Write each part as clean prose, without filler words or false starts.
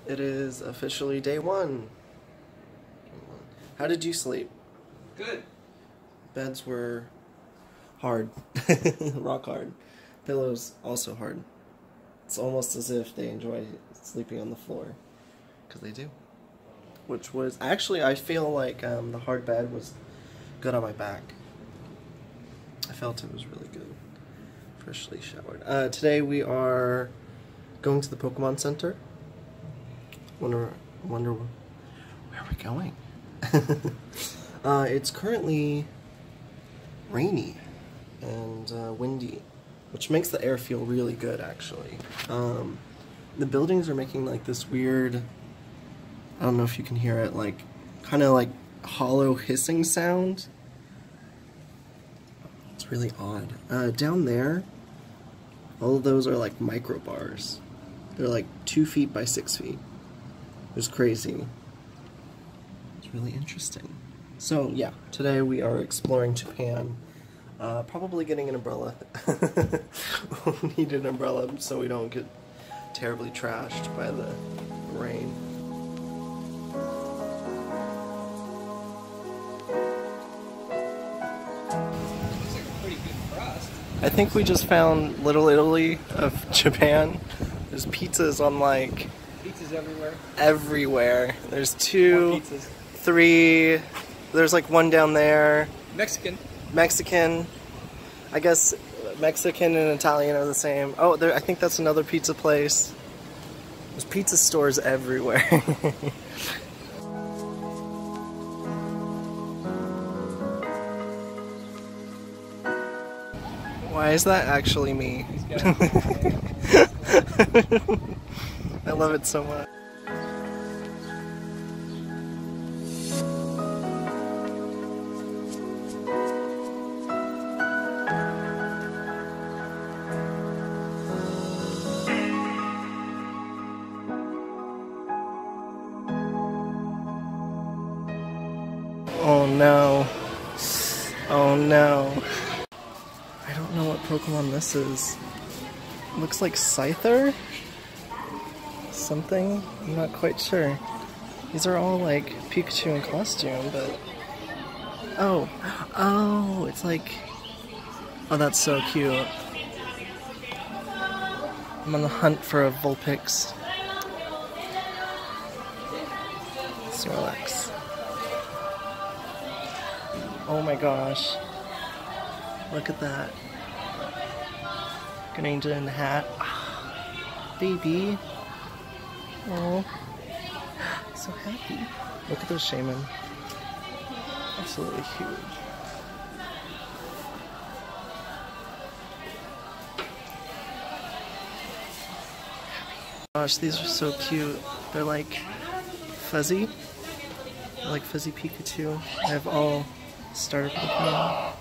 It is officially day one. How did you sleep? Good. Beds were hard. Rock hard. Pillows also hard. It's almost as if they enjoy sleeping on the floor. Because they do. Which was... Actually, I feel like the hard bed was good on my back. I felt it was really good. Freshly showered. Today we are going to the Pokemon Center. Wonder where are we going? It's currently rainy and windy, which makes the air feel really good, actually. The buildings are making like this weird, I don't know if you can hear it, like kind of like hollow hissing sound. It's really odd. Down there, all of those are like micro bars. They're like 2 feet by 6 feet. It's crazy. It's really interesting. So yeah, today we are exploring Japan. Probably getting an umbrella. We'll need an umbrella so we don't get terribly trashed by the rain. Looks like a pretty good crust. I think we just found Little Italy of Japan. There's pizzas on like... Pizzas everywhere. Everywhere. There's More 2, pizzas. 3, there's like one down there. Mexican. I guess Mexican and Italian are the same. Oh, I think that's another pizza place. There's pizza stores everywhere. Why is that actually me? I love it so much. Oh no. Oh no. I don't know what Pokemon this is. Looks like Scyther? Something? I'm not quite sure. These are all like Pikachu in costume, but... Oh! Oh! It's like... Oh, that's so cute. I'm on the hunt for a Vulpix. Snorlax. Oh my gosh. Look at that. Greninja in the hat. Baby. Oh. So happy. Look at those shaman. Absolutely huge. Gosh, these are so cute. They're like fuzzy. They're like fuzzy Pikachu. I have all starter Pokemon.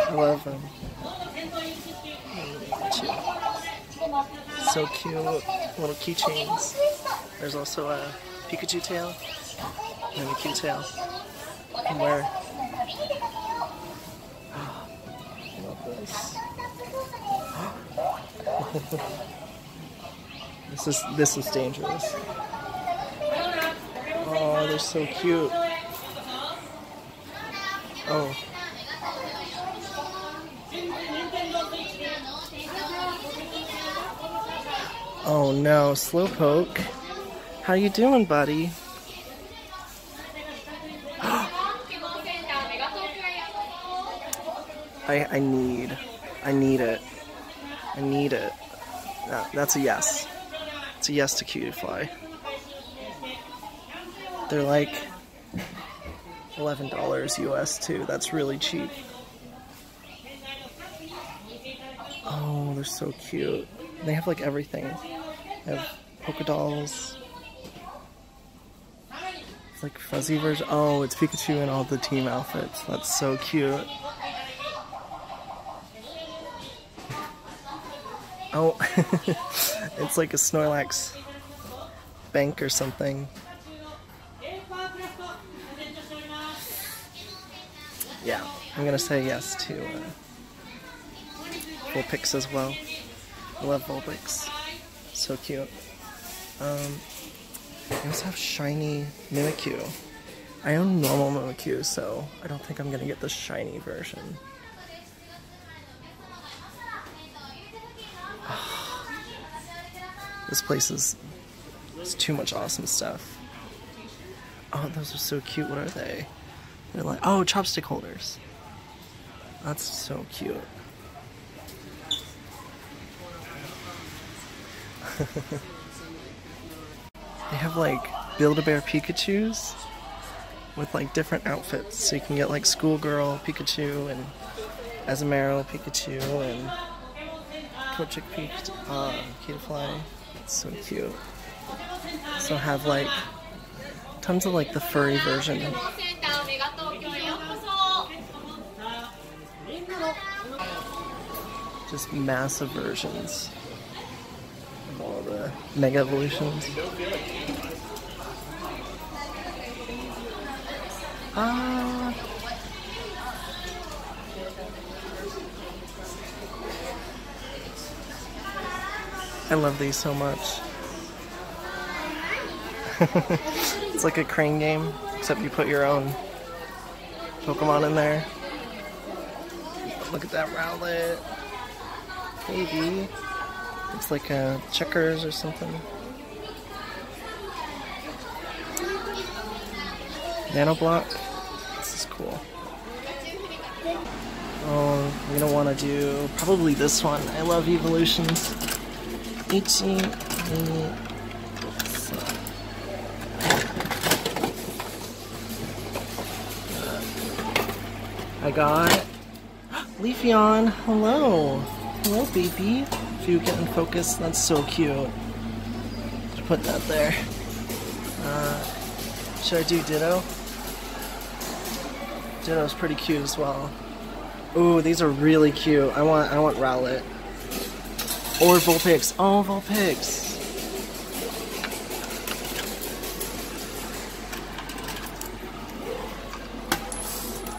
I love them. So cute. Little keychains. There's also a Pikachu tail and a cute tail. You can wear. Oh, I love this. This is dangerous. Oh, they're so cute. Oh. Oh no, Slowpoke. How you doing, buddy? I need it. I need it. That's a yes. It's a yes to Cutify. They're like $11 US too. That's really cheap. Oh, they're so cute. They have like everything. They have polka dolls. It's like fuzzy version. Oh, it's Pikachu in all the team outfits. That's so cute. Oh, it's like a Snorlax bank or something. Yeah, I'm gonna say yes to Vulpix as well. I love Vulpix. So cute. They also have shiny Mimikyu. I own normal Mimikyu, so I don't think I'm gonna get the shiny version. This place is too much awesome stuff. Oh, those are so cute. What are they? They're like, oh, chopstick holders. That's so cute. They have like Build-A-Bear Pikachus with like different outfits. So you can get like schoolgirl Pikachu and Azumarill Pikachu and Torchic Pikachu, Kitafly. It's so cute. So have like tons of like the furry version. Just massive versions of all the Mega Evolutions. I love these so much. It's like a crane game, except you put your own Pokemon in there. Look at that Rowlet. Maybe. Looks like a checkers or something. Nano Block. This is cool. Oh, I'm gonna want to do probably this one. I love evolutions. I got Leafeon. Hello. Hello, baby. If you get in focus, that's so cute. Just put that there. Should I do Ditto? Ditto's pretty cute as well. Ooh, these are really cute. I want Rowlet. Or Vulpix. Oh, Vulpix.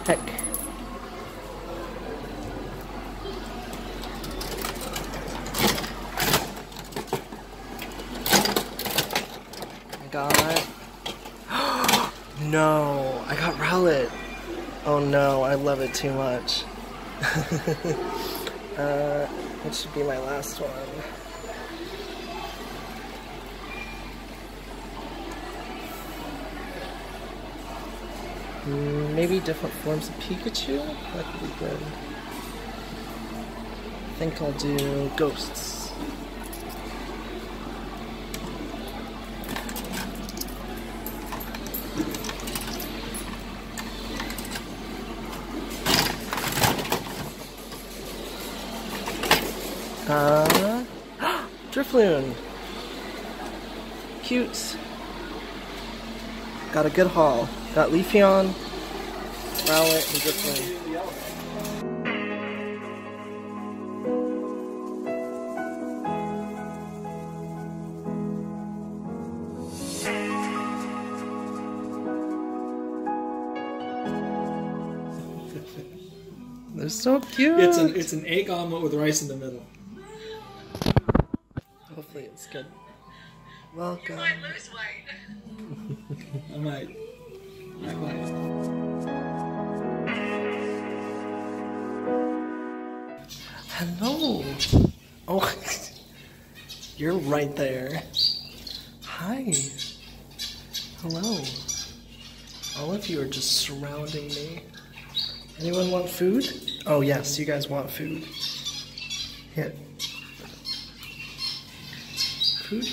Heck. I got... No, I got Rowlet. Oh no, I love it too much. It should be my last one. Maybe different forms of Pikachu? That could be good. I think I'll do Ghosts. Drifloon. Cute. Got a good haul. Got Leafeon, Rowlet, and Drifloon. They're so cute. It's an egg omelet with rice in the middle. Hopefully it's good. Welcome. You might lose weight. I might. Hello. Oh, you're right there. Hi. Hello. All of you are just surrounding me. Anyone want food? Oh yes, you guys want food. Here. Food?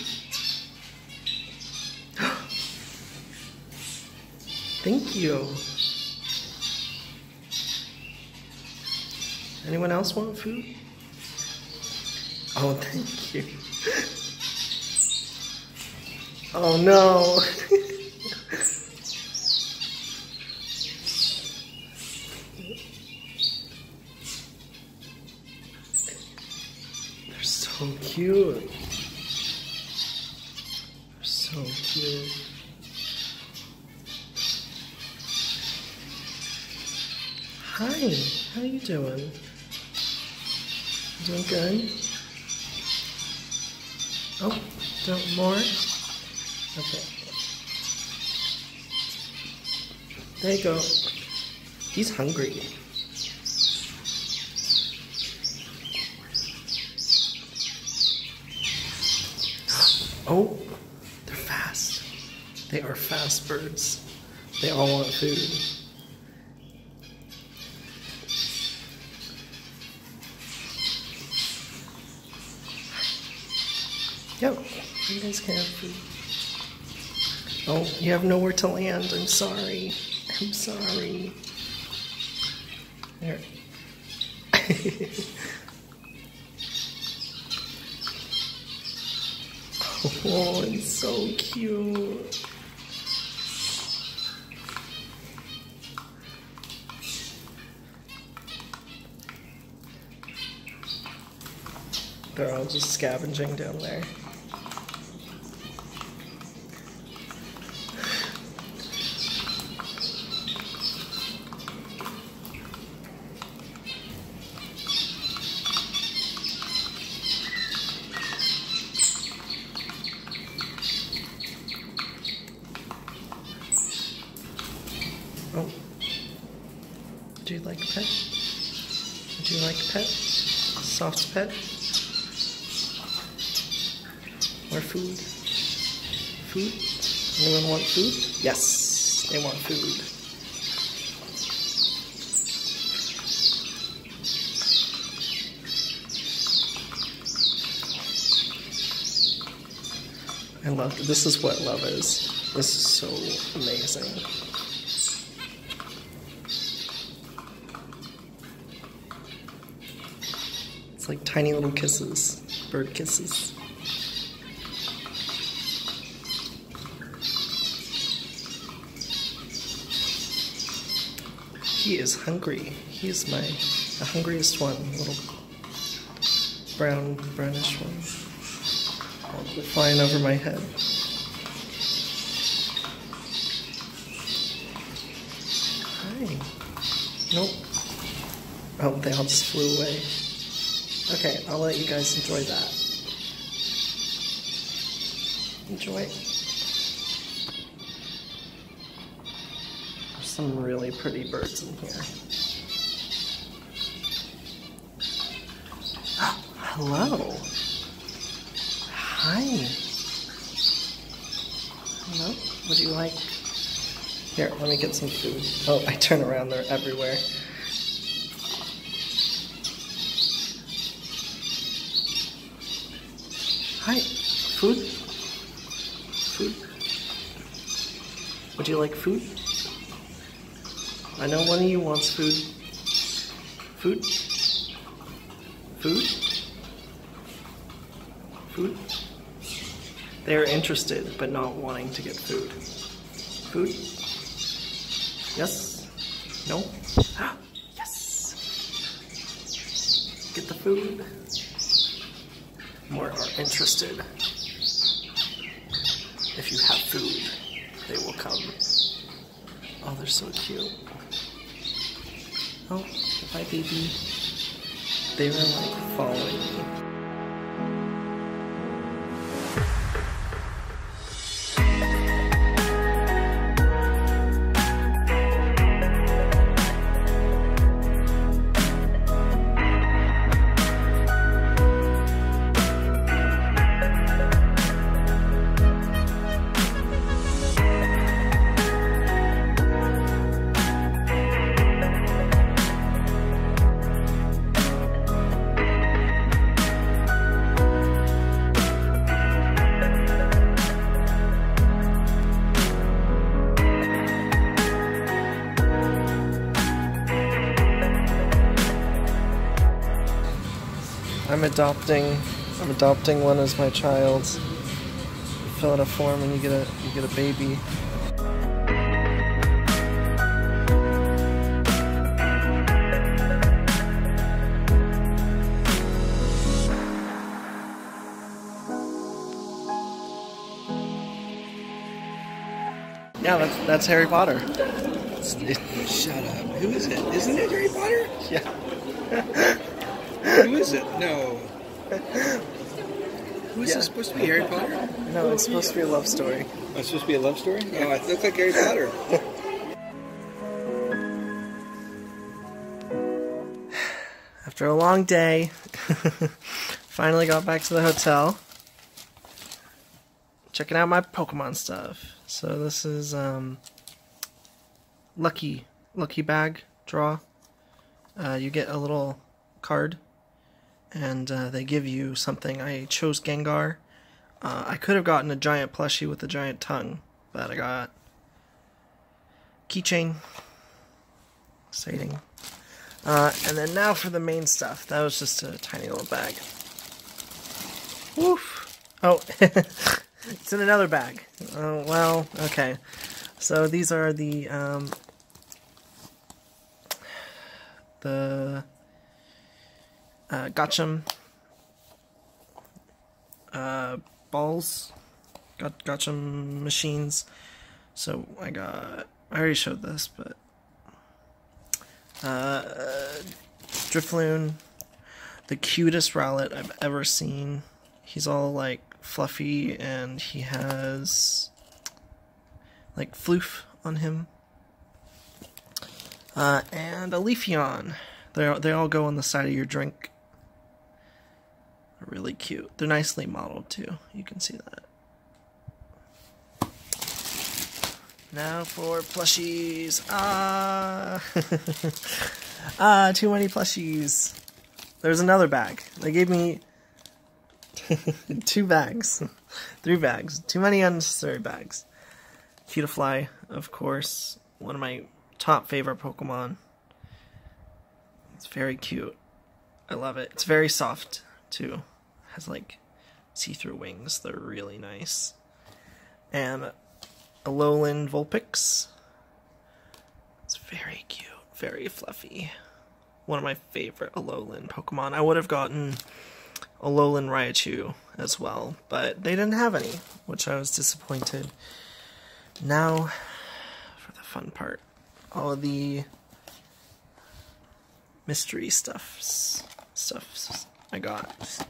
Thank you. Anyone else want food? Oh, thank you. Oh no. They're so cute. They're so cute. Hi, how you doing? Doing good? Oh, don't more? Okay. There you go. He's hungry. Oh, they're fast. They are fast birds. They all want food. Yep, you guys can have food. Oh, you have nowhere to land. I'm sorry. I'm sorry. There. Oh, it's so cute. They're all just scavenging down there. Oh. Do you like pet? Do you like pet? Soft pet? Or food? Food? Anyone want food? Yes, they want food. I love, this is what love is. This is so amazing. It's like tiny little kisses, bird kisses. He is hungry. He is the hungriest one, little brownish one. Oh, they're flying over my head. Hi. Nope. Oh, they all just flew away. Okay, I'll let you guys enjoy that. Enjoy. There's some really pretty birds in here. Hello. Hi. Hello. What do you like? Here, let me get some food. Oh, I turn around, they're everywhere. Hi. Food? Food? Would you like food? I know one of you wants food. Food? Food? Food? They are interested, but not wanting to get food. Food? Yes? No? Yes! Get the food. More are interested. If you have food, they will come. Oh, they're so cute. Oh, bye baby. They were like following me. I'm adopting one as my child. You fill out a form and you get a baby. Yeah, that's Harry Potter. Shut up. Who is it? Isn't it Harry Potter? Yeah. Who is it? No. Who is this supposed to be, Harry Potter? No, it's supposed to be a love story. Oh, it's supposed to be a love story? Oh, it looks like Harry Potter. After a long day, finally got back to the hotel. Checking out my Pokemon stuff. So this is lucky bag draw. You get a little card, and they give you something. I chose Gengar. I could have gotten a giant plushie with a giant tongue, but I got keychain. Exciting. And then now for the main stuff. That was just a tiny little bag. Woof. Oh, it's in another bag. Oh, well, okay. So these are the Gotcham balls, Gotcham machines. So I already showed this, but Drifloon, the cutest Rowlet I've ever seen. He's all like fluffy and he has like floof on him. And a Leafeon. They all go on the side of your drink. They're really cute. They're nicely modeled too. You can see that. Now for plushies. Too many plushies. There's another bag. They gave me 2 bags. 3 bags. Too many unnecessary bags. Cutiefly, of course. One of my top favorite Pokemon. It's very cute. I love it. It's very soft, too. It has, like, see-through wings. They're really nice. And Alolan Vulpix. It's very cute. Very fluffy. One of my favorite Alolan Pokemon. I would have gotten Alolan Raichu as well, but they didn't have any, which I was disappointed. Now, for the fun part. All of the mystery stuffs I got.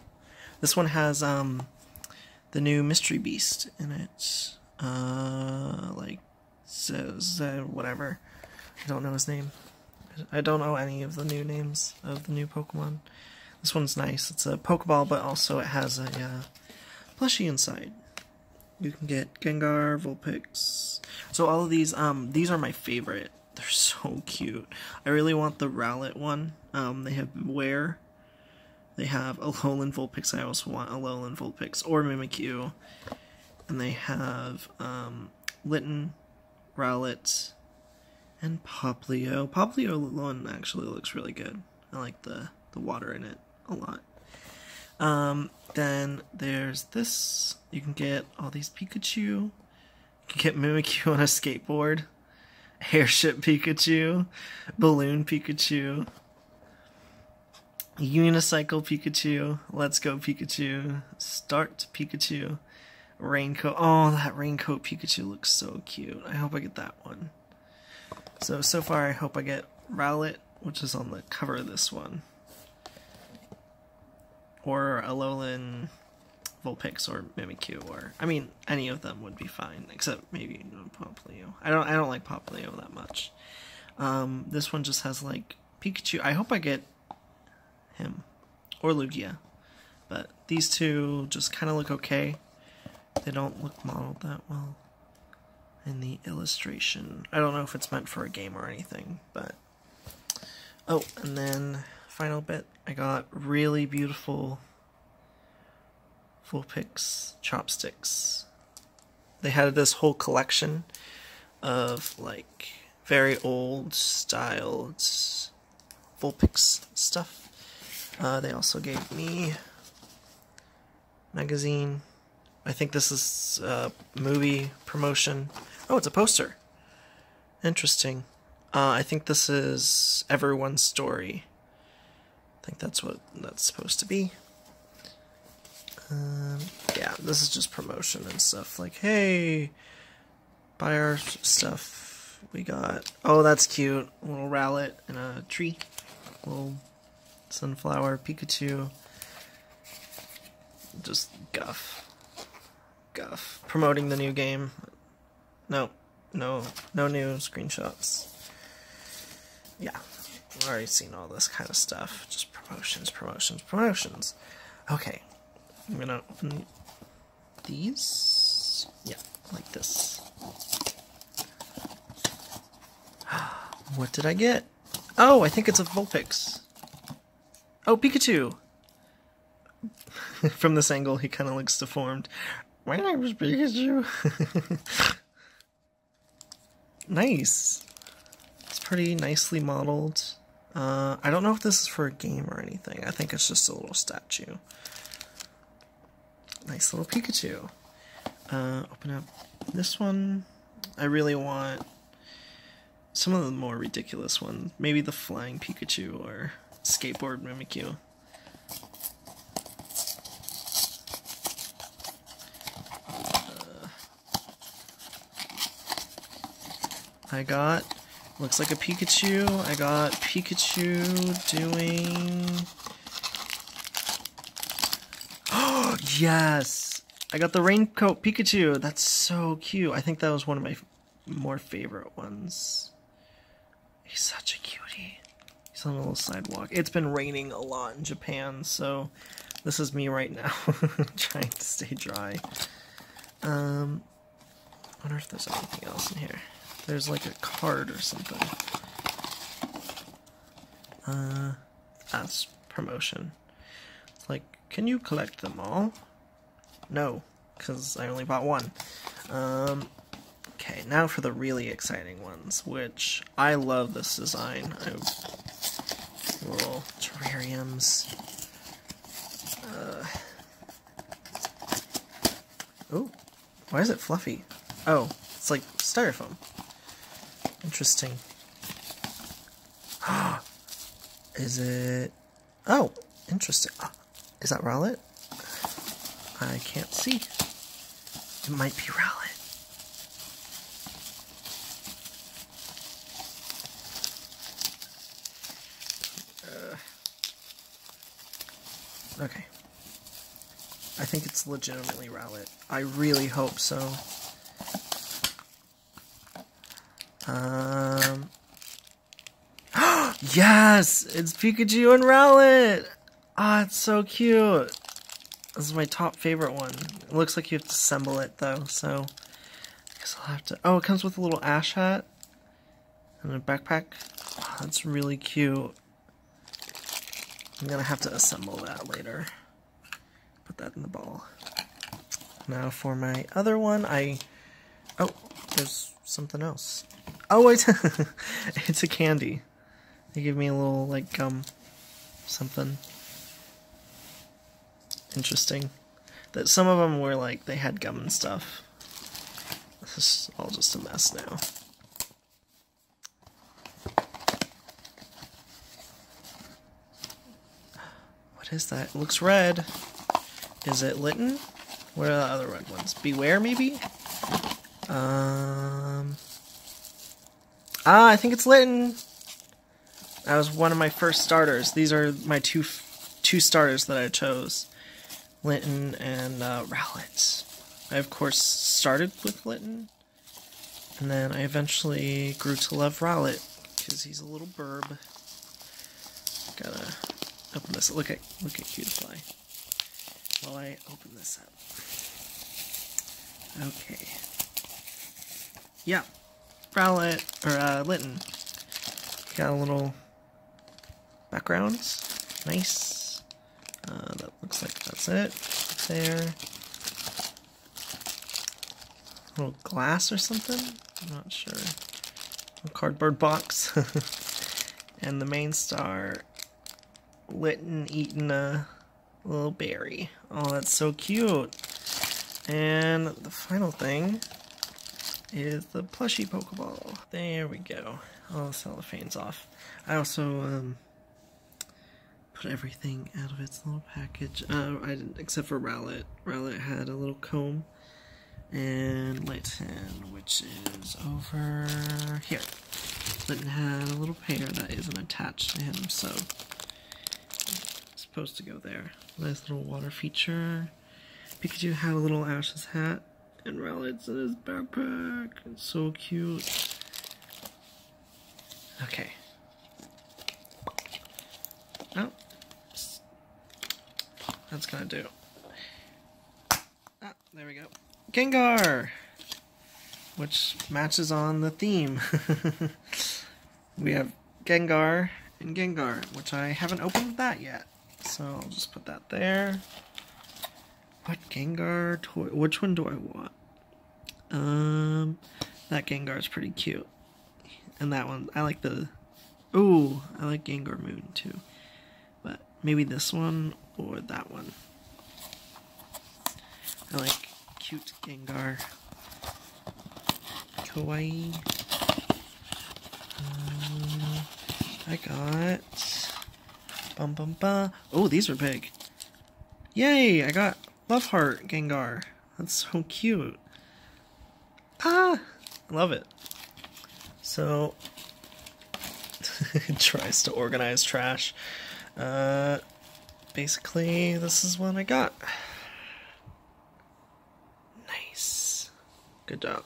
This one has the new Mystery Beast in it. Like whatever. I don't know his name. I don't know any of the new names of the new Pokemon. This one's nice. It's a Pokeball, but also it has a plushie inside. You can get Gengar, Vulpix. So all of these are my favorite. They're so cute. I really want the Rowlet one. They have Beware. They have Alolan Vulpix. I also want Alolan Vulpix or Mimikyu. And they have Litten, Rowlet, and Poplio. Poplio one actually looks really good. I like the water in it a lot. Then there's this. You can get all these Pikachu. You can get Mimikyu on a skateboard. Airship Pikachu. Balloon Pikachu. Unicycle Pikachu. Let's Go Pikachu. Start Pikachu. Raincoat. Oh, that Raincoat Pikachu looks so cute. I hope I get that one. So far I hope I get Rowlet, which is on the cover of this one. Or Alolan Vulpix or Mimikyu, or I mean any of them would be fine, except maybe Poplio. I don't like Poplio that much. This one just has like Pikachu. I hope I get him or Lugia, but these two just kind of look okay. They don't look modeled that well in the illustration. I don't know if it's meant for a game or anything, but oh, and then final bit, I got really beautiful Vulpix chopsticks. They had this whole collection of like very old styled Vulpix stuff. They also gave me magazine. I think this is a movie promotion. Oh, it's a poster. Interesting. I think this is Everyone's Story. I think that's what that's supposed to be. Yeah, this is just promotion and stuff. Like, hey, buy our stuff. We got... Oh, that's cute. A little Rowlet and a tree. A little sunflower Pikachu. just guff. Promoting the new game. No new screenshots. Yeah, I've already seen all this kind of stuff. Just promotions. Okay, I'm gonna open these. Yeah, like this. What did I get? Oh, I think it's a Vulpix. Oh, Pikachu! From this angle, he kind of looks deformed. My name is Pikachu. Nice. It's pretty nicely modeled. I don't know if this is for a game or anything. I think it's just a little statue. Nice little Pikachu. Open up this one. I really want some of the more ridiculous ones. Maybe the flying Pikachu or skateboard Mimikyu. Looks like a Pikachu. I got Pikachu doing... Oh, yes! I got the raincoat Pikachu. That's so cute. I think that was one of my more favorite ones. He's such a cutie. He's on a little sidewalk. It's been raining a lot in Japan, so this is me right now trying to stay dry. I wonder if there's anything else in here. There's like a card or something. That's promotion. It's like, can you collect them all? No, because I only bought one. Okay, now for the really exciting ones, which I love this design. Little terrariums. Oh, why is it fluffy? Oh, it's like styrofoam. Interesting. Is it... Oh, interesting. Is that Rowlet? I can't see. It might be Rowlet. Okay. I think it's legitimately Rowlet. I really hope so. Yes! It's Pikachu and Rowlet! Ah, it's so cute. This is my top favorite one. It looks like you have to assemble it though, so I guess I'll have to... Oh, it comes with a little ash hat and a backpack. Oh, that's really cute. I'm gonna have to assemble that later. Put that in the ball. Now for my other one, Oh, there's something else. Oh, wait! It's a candy. They give me a little, like, gum. Something. Interesting. That some of them were, like, they had gum and stuff. This is all just a mess now. What is that? It looks red. Is it Litten? What are the other red ones? Beware, maybe? I think it's Litten. That was one of my first starters. These are my two starters that I chose. Litten and Rowlet. I, of course, started with Litten. And then I eventually grew to love Rowlet. Because he's a little burb. Gotta open this. Look at Cutifly. While I open this up. Okay. Yeah. Rowlet, or Litten. Got a little backgrounds. Nice. That looks like that's it. There. A little glass or something? I'm not sure. A cardboard box. And the main star, Litten eating a little berry. Oh, that's so cute. And the final thing is the plushie Pokeball. There we go. All the cellophane's off. I also put everything out of its little package. I didn't, except for Rowlet. Rowlet had a little comb. And Litten, which is over here. Litten had a little pair that isn't attached to him, so it's supposed to go there. Nice little water feature. Pikachu had a little Ash's hat and Rowlet's in his backpack. It's so cute. Okay. Oh. That's gonna do. Ah, there we go. Gengar! Which matches on the theme. We have Gengar and Gengar, which I haven't opened that yet. So I'll just put that there. What Gengar toy? Which one do I want? That Gengar is pretty cute. And that one, I like the... Ooh, I like Gengar Moon too. But maybe this one or that one. I like cute Gengar. Kawaii. I got... Bum bum ba. Oh, these are big. Yay! I got Love Heart Gengar. That's so cute. Ah! I love it. So... it tries to organize trash. Basically, this is what I got. Nice. Good job.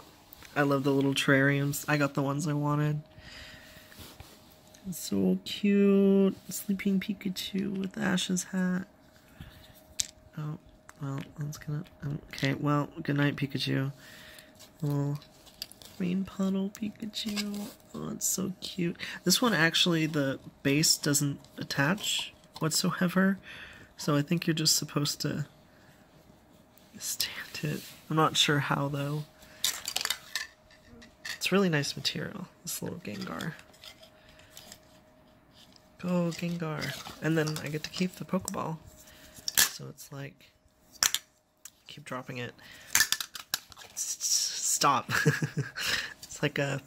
I love the little terrariums. I got the ones I wanted. It's so cute. Sleeping Pikachu with Ash's hat. Oh, well, that's gonna... Okay, well, good night, Pikachu. Little rain puddle Pikachu. Oh, it's so cute. This one, actually, the base doesn't attach whatsoever. So I think you're just supposed to stand it. I'm not sure how, though. It's really nice material, this little Gengar. Go, Gengar. And then I get to keep the Pokeball. So it's like... keep dropping it. Stop. It's like a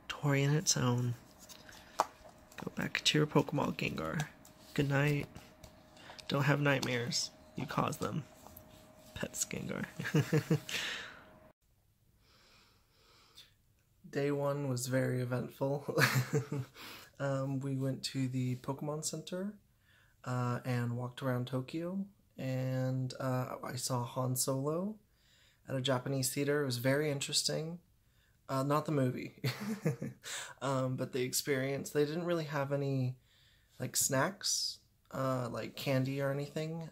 toy in its own. Go back to your Pokeball, Gengar. Good night. Don't have nightmares. You cause them. Pets, Gengar. Day one was very eventful. We went to the Pokemon Center and walked around Tokyo, and I saw Han Solo at a Japanese theater. It was very interesting. Not the movie, but the experience. They didn't really have any like snacks, like candy or anything.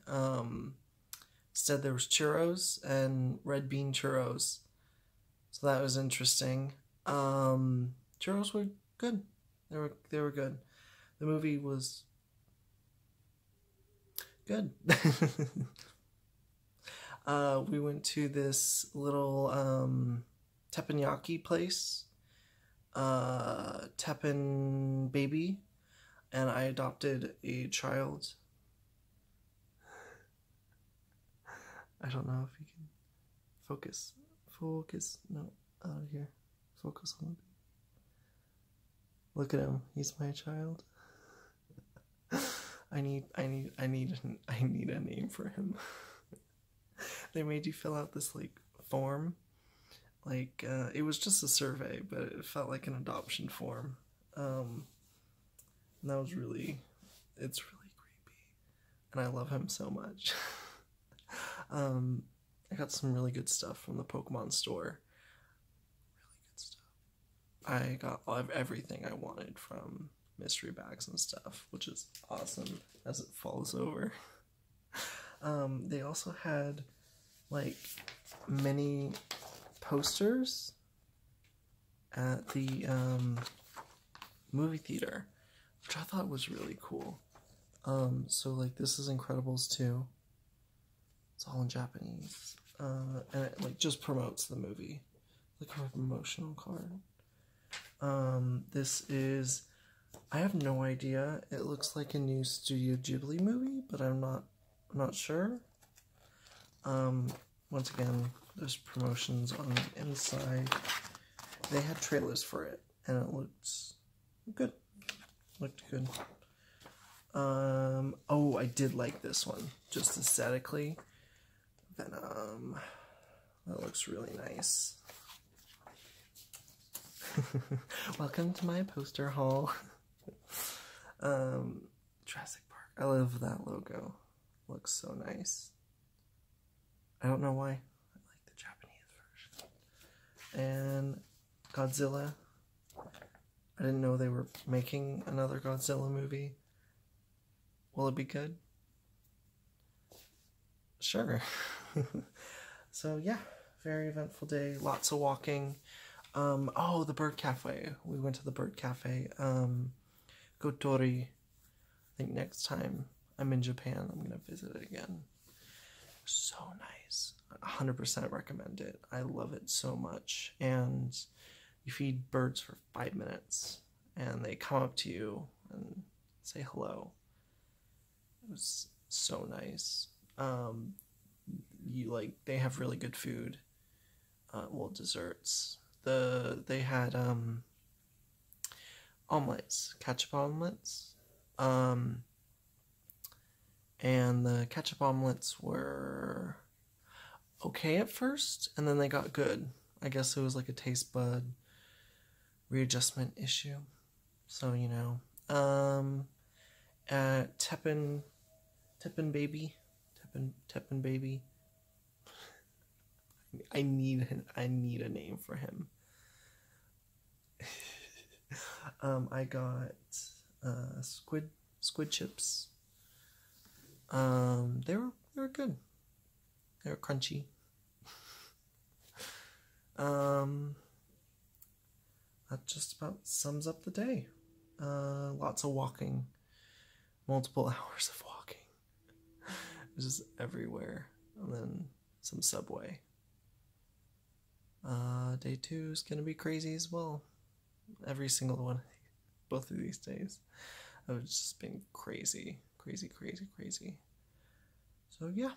Instead, there was churros and red bean churros, so that was interesting. Churros were good. They were good. The movie was good. We went to this little teppanyaki place, Tappen baby, and I adopted a child. I don't know if you can focus. No, out of here. Focus on. Look at him. He's my child. I need a name for him. They made you fill out this like form. Like it was just a survey, but it felt like an adoption form. And that was it's really creepy. And I love him so much. I got some really good stuff from the Pokemon store. I got everything I wanted from mystery bags and stuff, which is awesome as it falls over. They also had like many posters at the movie theater, which I thought was really cool. So like this is Incredibles 2. It's all in Japanese. And it like just promotes the movie. Like a promotional card. This is, I have no idea. It looks like a new Studio Ghibli movie, but I'm not sure. Once again, there's promotions on the inside. They had trailers for it, and it looked good. Looked good. Oh, I did like this one, just aesthetically. Venom. That looks really nice. Welcome to my poster haul. Jurassic Park. I love that logo. Looks so nice. I don't know why. I like the Japanese version. And Godzilla. I didn't know they were making another Godzilla movie. Will it be good? Sure. So yeah, very eventful day. Lots of walking. Oh, the bird cafe. We went to the bird cafe. Kotori. I think next time I'm in Japan, I'm gonna visit it again. So nice. 100% recommend it. I love it so much. And you feed birds for 5 minutes, and they come up to you and say hello. It was so nice. They have really good food. Desserts. They had omelets, ketchup omelets. And the ketchup omelets were okay at first, and then they got good. I guess it was like a taste bud readjustment issue. So, at Tappen baby. I need a name for him. I got squid chips. They were good. They were crunchy. That just about sums up the day. Lots of walking. Multiple hours of walking. It was just everywhere. And then some subway. Day 2 is gonna be crazy as well. Every single one. Both of these days. I've just been crazy. Crazy. So yeah.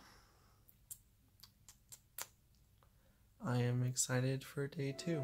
I am excited for day 2.